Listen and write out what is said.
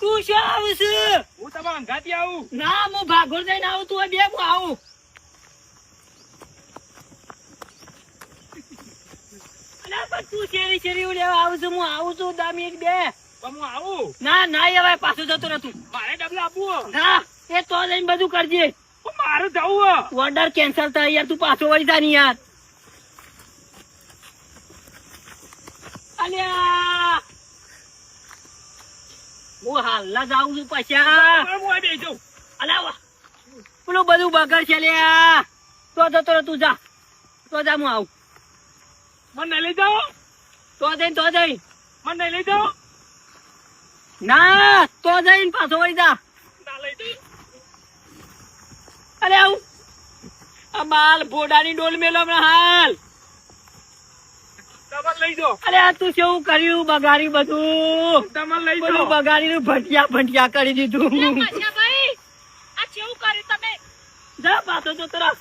તું શું આવશે? હું તમારા અંગાથી આવું. ના હું ભાગોળ જઈને આવું, તું બે હું આવું. અલા પણ તું શેરી શેરી લેવા આવું છું, હું આવું છું 10 મિનિટ બે. પણ હું આવું. ના ના હવે પાછું જતો રહેતું. મારે ડબલા આપવું. ના એ તો જઈને બધું કરજે. પણ મારે જવું. ઓર્ડર કેન્સલ થાય યાર, તું પાછો વળી જા ની યાર. અલ્યા હું હાલના જાઉં છું પૈસા. હું આ બેસી જાઉં. અલા પેલું બધું બગડ છે લ્યા. તો જતો રહે તું, જા તો જા હું આવું. મને નહીં લઈ જાઓ. તો જઈને મને નહીં લઈ જાઓ. ના તો જઈને પાછો વળી જા. ના લઈ જાઓ. અરે આવું આ બાલ ભોડાની ડોલ મેલો હમણાં હાલ. તમારે લઈ જાઓ. અરે આ તું શું કર્યું? બગાડી બધું. તમારે લઈ બધું જાઓ. બગાડીને ભટિયા કરી દીધું. ભાઈ આ કેવું કર્યું તમે? જા પાછો તો તરફ.